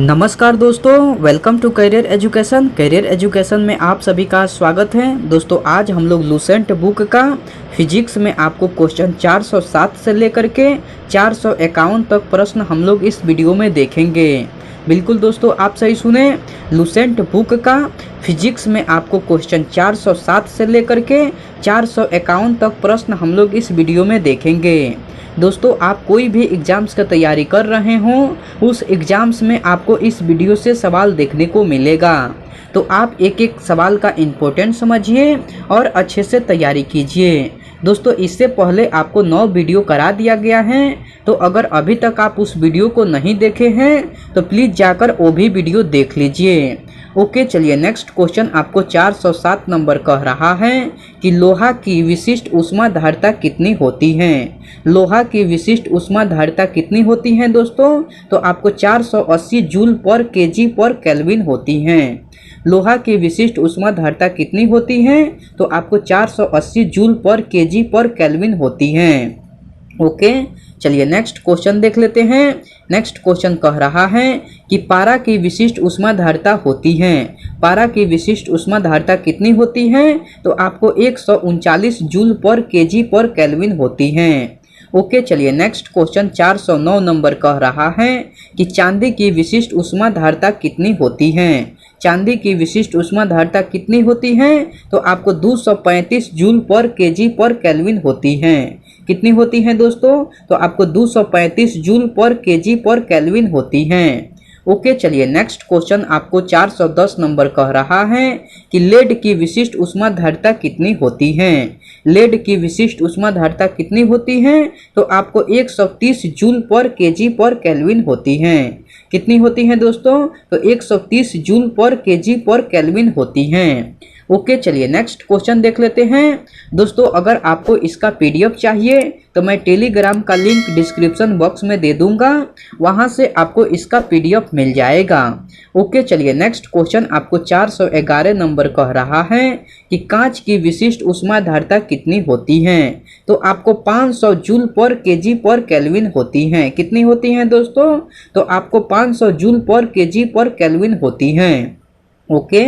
नमस्कार दोस्तों, welcome to career education में आप सभी का स्वागत है। दोस्तों आज हम लोग लूसेंट बुक का फिजिक्स में आपको क्वेश्चन 407 से लेकर के 451 तक प्रश्न हम लोग इस वीडियो में देखेंगे। बिल्कुल दोस्तों, आप सही सुने, लूसेंट बुक का फिजिक्स में आपको क्वेश्चन 407 से लेकर के 451 तक प्रश्न हम लोग इस वीडियो में देखेंगे। दोस्तों आप कोई भी एग्ज़ाम्स का तैयारी कर रहे हों, उस एग्ज़ाम्स में आपको इस वीडियो से सवाल देखने को मिलेगा, तो आप एक एक सवाल का इम्पोर्टेंट समझिए और अच्छे से तैयारी कीजिए। दोस्तों इससे पहले आपको 9 वीडियो करा दिया गया है, तो अगर अभी तक आप उस वीडियो को नहीं देखे हैं तो प्लीज़ जाकर वो भी वीडियो देख लीजिए। ओके, चलिए नेक्स्ट क्वेश्चन आपको 407 नंबर कह रहा है कि लोहा की विशिष्ट ऊष्माधारिता कितनी होती है। लोहा की विशिष्ट ऊष्माधारिता कितनी होती है दोस्तों, तो आपको 480 जूल पर केजी पर केल्विन होती है। लोहा की विशिष्ट ऊष्माधारिता कितनी होती है, तो आपको 480 जूल पर केजी पर केल्विन होती है। ओके, चलिए नेक्स्ट क्वेश्चन देख लेते हैं। नेक्स्ट क्वेश्चन कह रहा है कि पारा की विशिष्ट ऊष्माधारिता होती है। पारा की विशिष्ट ऊष्माधारिता कितनी होती है, तो आपको 139 जूल पर केजी पर केल्विन होती है। ओके, चलिए नेक्स्ट क्वेश्चन 409 नंबर कह रहा है कि चांदी की विशिष्ट ऊष्माधारिता कितनी होती है। चांदी की विशिष्ट ऊष्माधारिता कितनी होती है, तो आपको 235 जूल पर केजी पर केल्विन होती है। कितनी होती है दोस्तों, तो आपको 235 जूल पर केजी पर केल्विन होती है। ओके, चलिए नेक्स्ट क्वेश्चन आपको 410 नंबर कह रहा है कि लेड की विशिष्ट ऊष्माधारिता कितनी होती है। लेड की विशिष्ट ऊष्माधारिता कितनी होती है, तो आपको 130 जूल पर केजी पर केल्विन होती है। कितनी होती है दोस्तों, तो 130 जूल पर केजी पर केल्विन होती है। ओके, चलिए नेक्स्ट क्वेश्चन देख लेते हैं। दोस्तों अगर आपको इसका पीडीएफ चाहिए तो मैं टेलीग्राम का लिंक डिस्क्रिप्शन बॉक्स में दे दूंगा, वहां से आपको इसका पीडीएफ मिल जाएगा। ओके, चलिए नेक्स्ट क्वेश्चन आपको 411 नंबर कह रहा है कि कांच की विशिष्ट ऊष्माधारिता कितनी होती है, तो आपको 500 जूल पर केजी पर केल्विन होती है। कितनी होती है दोस्तों, तो आपको 500 जूल पर केजी पर केल्विन होती है। ओके,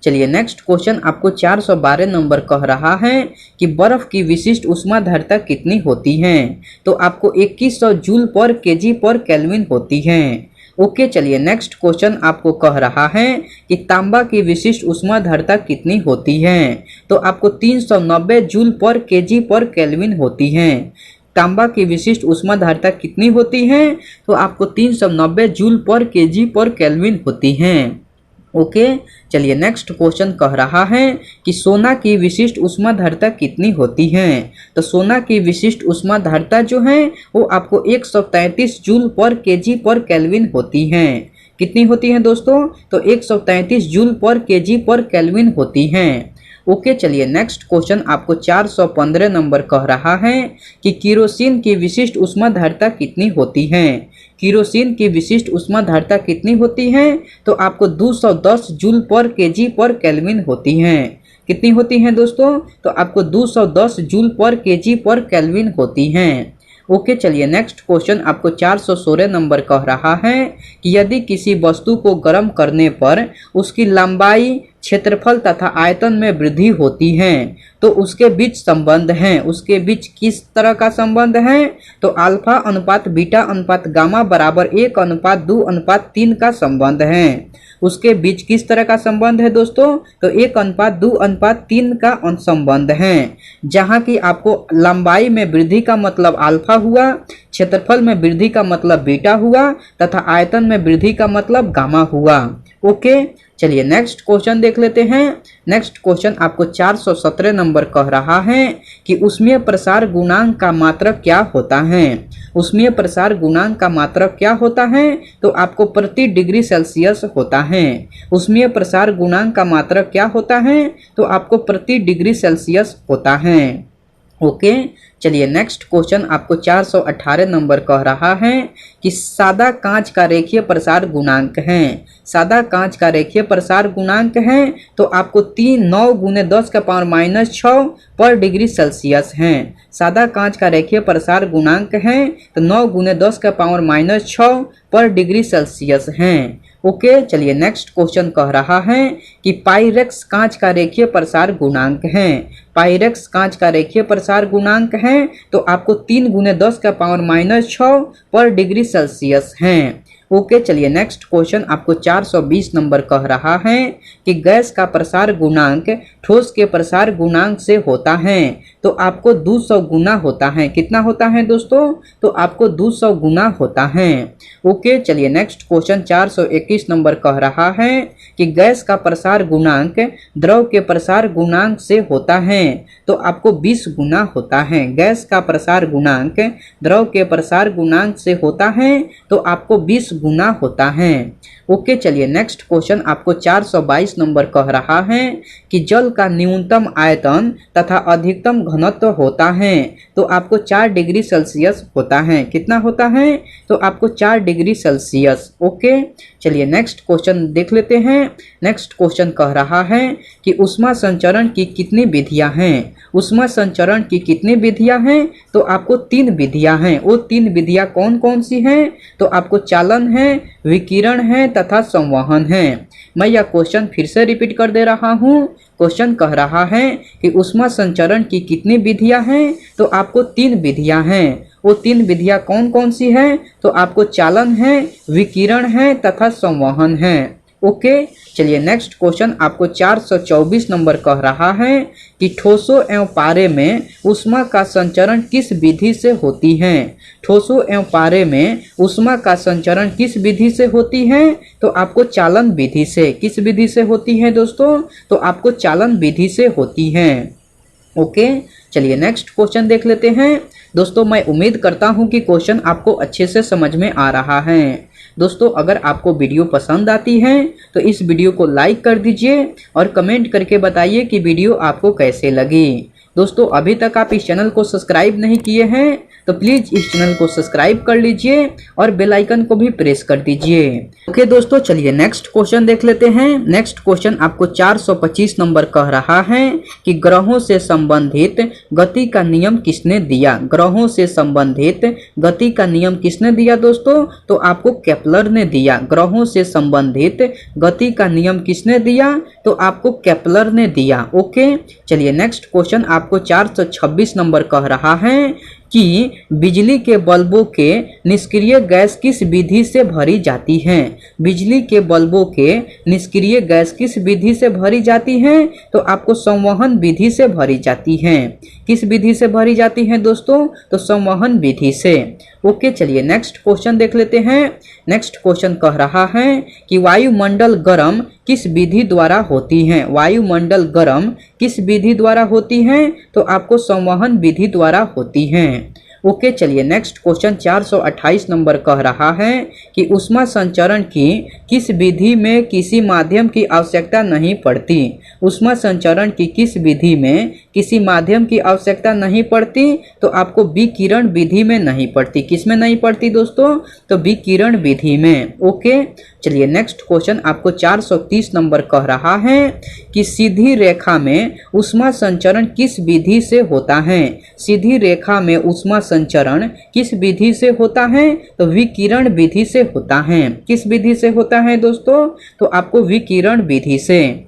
चलिए नेक्स्ट क्वेश्चन आपको 412 नंबर कह रहा है कि बर्फ की विशिष्ट ऊष्माधारिता कितनी होती है, तो आपको 2100 जूल पर केजी पर केल्विन होती है। ओके, चलिए नेक्स्ट क्वेश्चन आपको कह रहा है कि तांबा की विशिष्ट ऊष्माधारिता कितनी होती है, तो आपको 390 जूल पर केजी पर केल्विन होती है। तांबा की विशिष्ट ऊष्माधारिता कितनी होती है, तो आपको 390 जूल पर केजी पर केल्विन होती है। ओके, चलिए नेक्स्ट क्वेश्चन कह रहा है कि सोना की विशिष्ट ऊष्माधारिता कितनी होती है, तो सोना की विशिष्ट ऊष्माधारिता जो है वो आपको 133 जूल पर केजी पर केल्विन होती है। कितनी होती है दोस्तों, तो 133 जूल पर केजी पर केल्विन होती है। ओके, चलिए नेक्स्ट क्वेश्चन आपको 415 नंबर कह रहा है कि केरोसिन की विशिष्ट ऊष्माधारिता कितनी होती है। केरोसिन की विशिष्ट ऊष्माधारिता कितनी होती है, तो आपको 210 जूल पर केजी पर केल्विन होती है। कितनी होती है दोस्तों, तो आपको 210 जूल पर केजी पर केल्विन होती है। ओके, चलिए नेक्स्ट क्वेश्चन आपको 416 नंबर कह रहा है कि यदि किसी वस्तु को गर्म करने पर उसकी लंबाई, क्षेत्रफल तथा आयतन में वृद्धि होती है, तो उसके बीच संबंध है। उसके बीच किस तरह का संबंध है, तो अल्फा अनुपात बीटा अनुपात गामा बराबर 1:2:3 का संबंध है। उसके बीच किस तरह का संबंध है दोस्तों, तो 1:2:3 का संबंध है, जहां की आपको लंबाई में वृद्धि का मतलब अल्फा हुआ, क्षेत्रफल में वृद्धि का मतलब बीटा हुआ तथा आयतन में वृद्धि का मतलब गामा हुआ। ओके, चलिए नेक्स्ट क्वेश्चन देख लेते हैं। नेक्स्ट क्वेश्चन आपको 417 नंबर कह रहा है कि ऊष्मीय प्रसार गुणांक का मात्रक क्या होता है। ऊष्मीय प्रसार गुणांक का मात्रक क्या होता है, तो आपको प्रति डिग्री सेल्सियस होता है। ऊष्मीय प्रसार गुणांक का मात्रक क्या होता है, तो आपको प्रति डिग्री सेल्सियस होता है। ओके, चलिए नेक्स्ट क्वेश्चन आपको 418 नंबर कह रहा है कि सादा कांच का रेखीय प्रसार गुणांक है। सादा कांच का रेखीय प्रसार गुणांक है, तो आपको 9 × 10⁻⁻6 पर डिग्री सेल्सियस है। सादा कांच का रेखीय प्रसार गुणांक है तो 9 × 10⁻⁻6 पर डिग्री सेल्सियस है। ओके, चलिए नेक्स्ट क्वेश्चन कह रहा है कि पाइरेक्स कांच का रेखीय प्रसार गुणांक है। पाइरेक्स कांच का रेखीय प्रसार गुणांक है तो आपको 3 गुने 10 का पावर -6 पर डिग्री सेल्सियस है। ओके, चलिए नेक्स्ट क्वेश्चन आपको 420 नंबर कह रहा है कि गैस का प्रसार गुणांक ठोस के प्रसार गुणांक से होता है तो आपको 200 गुना होता है। कितना होता है दोस्तों? तो आपको 200 गुना होता है। ओके, चलिए नेक्स्ट क्वेश्चन 421 नंबर कह रहा है कि गैस का प्रसार गुणांक द्रव के प्रसार गुणांक से होता है तो आपको 20 गुना होता है। गैस का प्रसार गुणांक द्रव के प्रसार गुणांक से होता है तो आपको 20 गुना होता है। ओके, चलिए नेक्स्ट क्वेश्चन आपको 422 नंबर कह रहा है कि जल का न्यूनतम आयतन तथा अधिकतम घनत्व होता है तो आपको 4 डिग्री सेल्सियस होता है। कितना होता है? तो आपको 4 डिग्री सेल्सियस। ओके, चलिए नेक्स्ट क्वेश्चन देख लेते हैं। नेक्स्ट क्वेश्चन कह रहा है कि ऊष्मा संचरण की कितनी विधियां हैं? ऊष्मा संचरण की कितनी विधियां हैं? तो आपको 3 विधियां हैं। वो 3 विधियां कौन कौन सी हैं? तो आपको चालन है, विकिरण है तथा संवहन है। मैं यह क्वेश्चन फिर से रिपीट कर दे रहा हूँ। क्वेश्चन कह रहा है कि ऊष्मा संचरण की कितनी विधियां हैं? तो आपको 3 विधियां हैं। वो 3 विधियां कौन कौन सी हैं? तो आपको चालन है, विकिरण है तथा संवहन है। ओके, चलिए नेक्स्ट क्वेश्चन आपको 424 नंबर कह रहा है कि ठोसों एवं पारे में ऊष्मा का संचरण किस विधि से होती है? ठोसों एवं पारे में ऊष्मा का संचरण किस विधि से होती है? तो आपको चालन विधि से। किस विधि से होती है दोस्तों? तो आपको चालन विधि से होती है। ओके, चलिए नेक्स्ट क्वेश्चन देख लेते हैं। दोस्तों, मैं उम्मीद करता हूं कि क्वेश्चन आपको अच्छे से समझ में आ रहा है। दोस्तों, अगर आपको वीडियो पसंद आती है तो इस वीडियो को लाइक कर दीजिए और कमेंट करके बताइए कि वीडियो आपको कैसे लगी। दोस्तों, अभी तक आप इस चैनल को सब्सक्राइब नहीं किए हैं तो प्लीज़ इस चैनल को सब्सक्राइब कर लीजिए और बेल आइकन को भी प्रेस कर दीजिए। ओके दोस्तों, चलिए नेक्स्ट क्वेश्चन देख लेते हैं। नेक्स्ट क्वेश्चन आपको 425 नंबर कह रहा है कि ग्रहों से संबंधित गति का नियम किसने दिया? ग्रहों से संबंधित गति का नियम किसने दिया दोस्तों? तो आपको केपलर ने दिया। ग्रहों से संबंधित गति का नियम किसने दिया? तो आपको केपलर ने दिया। ओके, चलिए नेक्स्ट क्वेश्चन आपको 426 नंबर कह रहा है कि बिजली के बल्बों के निष्क्रिय गैस किस विधि से भरी जाती है? बिजली के बल्बों के निष्क्रिय गैस किस विधि से भरी जाती है? तो आपको संवहन विधि से भरी जाती है। किस विधि से भरी जाती है दोस्तों? तो संवहन विधि से। ओके, चलिए नेक्स्ट क्वेश्चन देख लेते हैं। नेक्स्ट क्वेश्चन कह रहा है कि वायुमंडल गर्म किस विधि द्वारा होती है? वायुमंडल गर्म किस विधि द्वारा होती है? तो आपको संवहन विधि द्वारा होती है। ओके, चलिए नेक्स्ट क्वेश्चन 428 नंबर कह रहा है कि ऊष्मा संचरण की किस विधि में किसी माध्यम की आवश्यकता नहीं पड़ती? ऊष्मा संचरण की किस विधि में किसी माध्यम की आवश्यकता नहीं पड़ती? तो आपको विकिरण विधि में नहीं पड़ती। किस में नहीं पड़ती दोस्तों? तो विकिरण विधि में। ओके, चलिए नेक्स्ट क्वेश्चन आपको 430 नंबर कह रहा है कि सीधी रेखा में ऊष्मा संचरण किस विधि से होता है? सीधी रेखा में ऊष्मा संचरण किस विधि से होता है? तो विकिरण विधि से होता है। किस विधि से होता है दोस्तों? तो आपको विकिरण विधि से।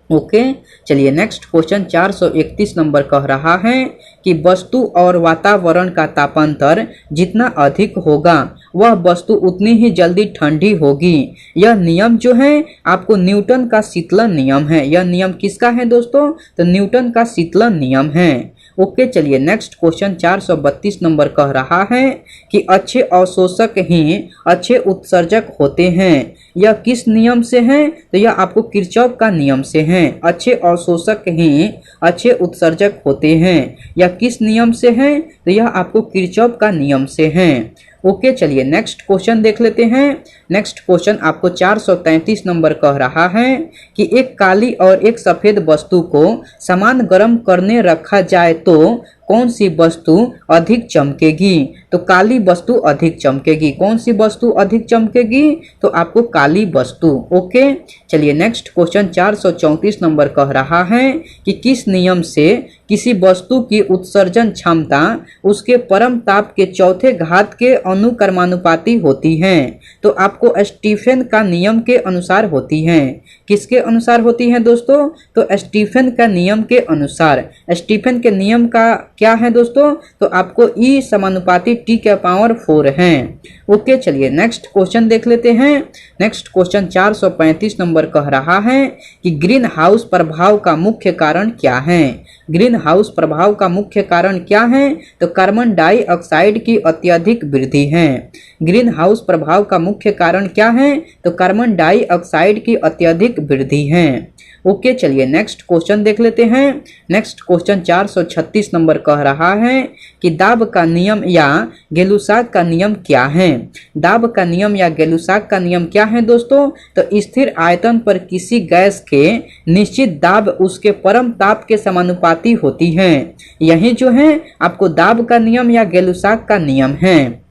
ओके, चलिए नेक्स्ट क्वेश्चन 431 नंबर कह रहा है कि वस्तु और वातावरण का तापांतर जितना अधिक होगा वह वस्तु उतनी ही जल्दी ठंडी होगी। यह नियम जो है आपको न्यूटन का शीतलन नियम है। यह नियम किसका है दोस्तों? तो न्यूटन का शीतलन नियम है। ओके, चलिए नेक्स्ट क्वेश्चन 432 नंबर कह रहा है कि अच्छे अवशोषक ही अच्छे उत्सर्जक होते हैं। यह किस नियम से है? तो यह आपको किरचॉफ का नियम से है। अच्छे अवशोषक ही अच्छे उत्सर्जक होते हैं। यह किस नियम से है? तो यह आपको किरचॉफ का नियम से है। ओके, चलिए नेक्स्ट क्वेश्चन देख लेते हैं। नेक्स्ट क्वेश्चन आपको 433 नंबर कह रहा है कि एक काली और एक सफ़ेद वस्तु को समान गर्म करने रखा जाए तो कौन सी वस्तु अधिक चमकेगी? तो काली वस्तु अधिक चमकेगी। कौन सी वस्तु अधिक चमकेगी? तो आपको काली वस्तु। ओके, चलिए नेक्स्ट क्वेश्चन 434 नंबर कह रहा है कि किस नियम से किसी वस्तु की उत्सर्जन क्षमता उसके परम ताप के चौथे घात के अनुक्रमानुपाती होती है? तो आपको स्टीफन का नियम के अनुसार होती है। किसके अनुसार होती है दोस्तों? तो स्टीफन का नियम के अनुसार। स्टीफन के नियम का क्या है दोस्तों? तो आपको E समानुपाती T के पावर 4 है। ओके, चलिए नेक्स्ट क्वेश्चन देख लेते हैं। नेक्स्ट क्वेश्चन 435 नंबर कह रहा है कि ग्रीन हाउस प्रभाव का मुख्य कारण क्या है? ग्रीन हाउस प्रभाव का मुख्य कारण क्या है? तो कार्बन डाइऑक्साइड की अत्यधिक वृद्धि है। ग्रीन हाउस प्रभाव का मुख्य कारण क्या है? तो कार्बन डाइऑक्साइड की अत्यधिक वृद्धि है। ओके, चलिए नेक्स्ट क्वेश्चन देख लेते हैं। नेक्स्ट क्वेश्चन 436 नंबर कह रहा है कि दाब का नियम या गै-लुसाक का नियम क्या है? दाब का नियम या गै-लुसाक का नियम क्या है दोस्तों? तो स्थिर आयतन पर किसी गैस के निश्चित दाब उसके परम ताप के समानुपाती होती है। यही जो है आपको दाब का नियम या गै-लुसाक का नियम है।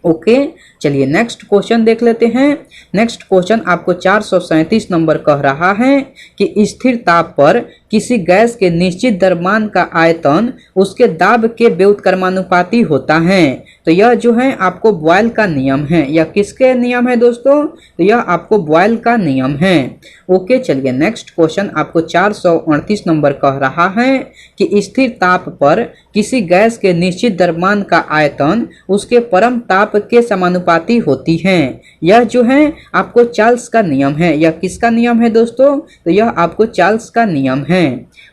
ओके, चलिए नेक्स्ट क्वेश्चन देख लेते हैं। नेक्स्ट क्वेश्चन आपको 437 नंबर कह रहा है कि स्थिर ताप पर किसी गैस के निश्चित द्रव्यमान का आयतन उसके दाब के व्युत्क्रमानुपाती होता है। तो यह जो है आपको बॉयल का नियम है। यह किसके नियम है दोस्तों? तो यह आपको बॉयल का नियम है। ओके, चलिए नेक्स्ट क्वेश्चन आपको 438 नंबर कह रहा है कि स्थिर ताप पर किसी गैस के निश्चित द्रव्यमान का आयतन उसके परम ताप के समानुपाती होती है। यह जो है आपको चार्ल्स का नियम है। यह किसका नियम है दोस्तों? तो यह आपको चार्ल्स का नियम है।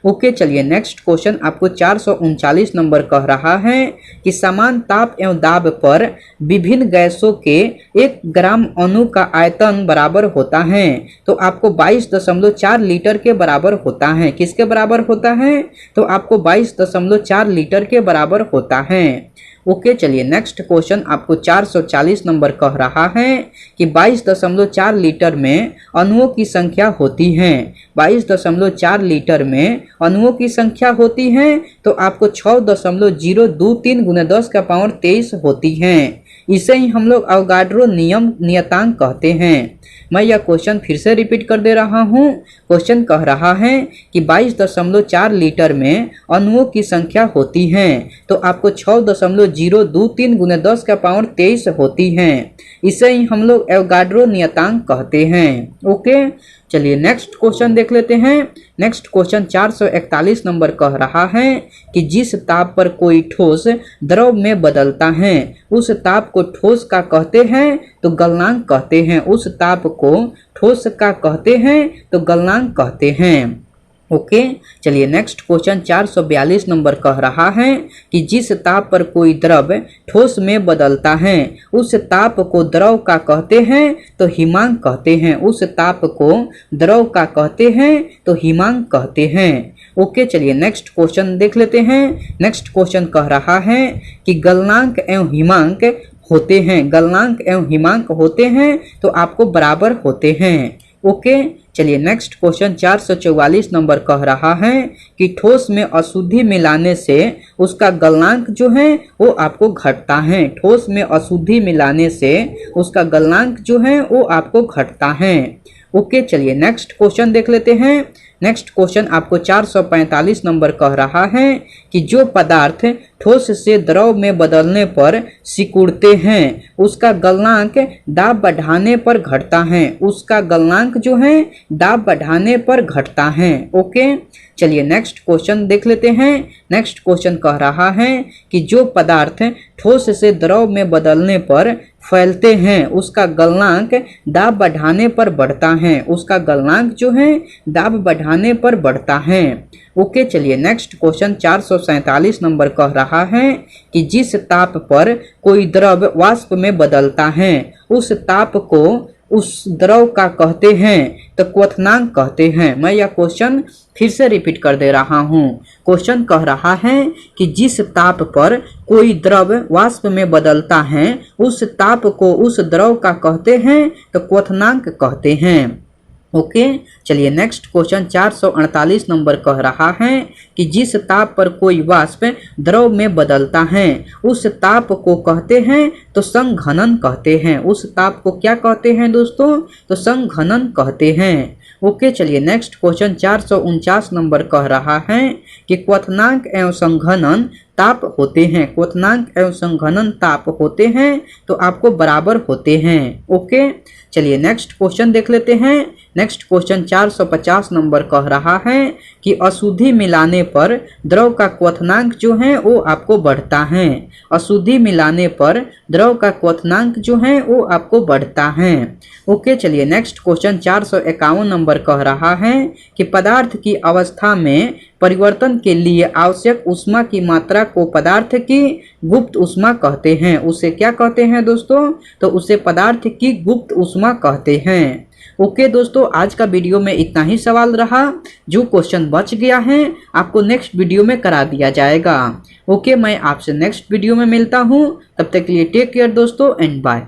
ओके, चलिए नेक्स्ट क्वेश्चन आपको 439 नंबर कह रहा है कि समान ताप एवं दाब पर विभिन्न गैसों के 1 ग्राम अणु का आयतन बराबर होता है। तो आपको 22.4 लीटर के बराबर होता है। किसके बराबर होता है? तो आपको 22.4 लीटर के बराबर होता है। ओके, चलिए नेक्स्ट क्वेश्चन आपको 440 नंबर कह रहा है कि 22.4 लीटर में अणुओं की संख्या होती है। 22.4 लीटर में अणुओं की संख्या होती है तो आपको 6.023 × 10 का पावर 23 होती है। इसे ही हम लोग अवोगाड्रो नियम नियतांक कहते हैं। मैं यह क्वेश्चन फिर से रिपीट कर दे रहा हूँ। क्वेश्चन कह रहा है कि 22.4 लीटर में अणुओं की संख्या होती है तो आपको 6.023 × 10 का पावर 23 होती है। इसे ही हम लोग एवोगाड्रो नियतांक कहते हैं। ओके, चलिए नेक्स्ट क्वेश्चन देख लेते हैं। नेक्स्ट क्वेश्चन 441 नंबर कह रहा है कि जिस ताप पर कोई ठोस द्रव में बदलता है उस ताप को ठोस का कहते हैं तो गलनांक कहते हैं। उस ताप को ठोस का कहते हैं तो गलनांक कहते हैं। ओके, चलिए नेक्स्ट क्वेश्चन 442 नंबर कह रहा है कि जिस ताप पर कोई द्रव ठोस में बदलता है उस ताप को द्रव का कहते हैं तो हिमांक कहते हैं। उस ताप को द्रव का कहते हैं तो हिमांक कहते हैं। ओके, चलिए नेक्स्ट क्वेश्चन देख लेते हैं। नेक्स्ट क्वेश्चन कह रहा है कि गलनांक एवं हिमांक होते हैं। गलनांक एवं हिमांक होते हैं तो आपको बराबर होते हैं। ओके, चलिए नेक्स्ट क्वेश्चन 444 नंबर कह रहा है कि ठोस में अशुद्धि मिलाने से उसका गलनांक जो है वो आपको घटता है। ठोस में अशुद्धि मिलाने से उसका गलनांक जो है वो आपको घटता है। ओके, चलिए नेक्स्ट क्वेश्चन देख लेते हैं। नेक्स्ट क्वेश्चन आपको 445 नंबर कह रहा है कि जो पदार्थ ठोस से द्रव में बदलने पर सिकुड़ते हैं उसका गलनांक दाब बढ़ाने पर घटता है। उसका गलनांक जो है दाब बढ़ाने पर घटता है। ओके, चलिए नेक्स्ट क्वेश्चन देख लेते हैं। नेक्स्ट क्वेश्चन कह रहा है कि जो पदार्थ ठोस से द्रव में बदलने पर फैलते हैं उसका गलनांक दाब बढ़ाने पर बढ़ता है। उसका गलनांक जो है दाब बढ़ाने पर बढ़ता है। ओके, चलिए नेक्स्ट क्वेश्चन 447 नंबर कह रहा है कि जिस ताप पर कोई द्रव वाष्प में बदलता है उस ताप को उस द्रव का कहते हैं तो क्वथनांक कहते हैं। मैं यह क्वेश्चन फिर से रिपीट कर दे रहा हूँ। क्वेश्चन कह रहा है कि जिस ताप पर कोई द्रव वाष्प में बदलता है उस ताप को उस द्रव का कहते हैं तो क्वथनांक कहते हैं। ओके चलिए नेक्स्ट क्वेश्चन 448 नंबर कह रहा है कि जिस ताप पर कोई वाष्प द्रव में बदलता है उस ताप को कहते हैं तो संघनन कहते हैं। उस ताप को क्या कहते हैं दोस्तों? तो संघनन कहते हैं। ओके चलिए नेक्स्ट क्वेश्चन 449 नंबर कह रहा है कि क्वथनांक एवं संघनन ताप होते हैं। क्वथनांक एवं संघनन ताप होते हैं तो आपको बराबर होते हैं। ओके चलिए नेक्स्ट क्वेश्चन देख लेते हैं। नेक्स्ट क्वेश्चन 450 नंबर कह रहा है कि अशुद्धि मिलाने पर द्रव का क्वथनांक जो है वो आपको बढ़ता है। अशुद्धि मिलाने पर द्रव का क्वथनांक जो है वो आपको बढ़ता है। ओके चलिए नेक्स्ट क्वेश्चन 451 नंबर कह रहा है कि पदार्थ की अवस्था में परिवर्तन के लिए आवश्यक ऊष्मा की मात्रा को पदार्थ की गुप्त ऊष्मा कहते हैं। उसे क्या कहते हैं दोस्तों? तो उसे पदार्थ की गुप्त ऊष्मा कहते हैं। ओके दोस्तों, आज का वीडियो में इतना ही सवाल रहा। जो क्वेश्चन बच गया है आपको नेक्स्ट वीडियो में करा दिया जाएगा। ओके, मैं आपसे नेक्स्ट वीडियो में मिलता हूँ। तब तक के लिए टेक केयर दोस्तों एंड बाय।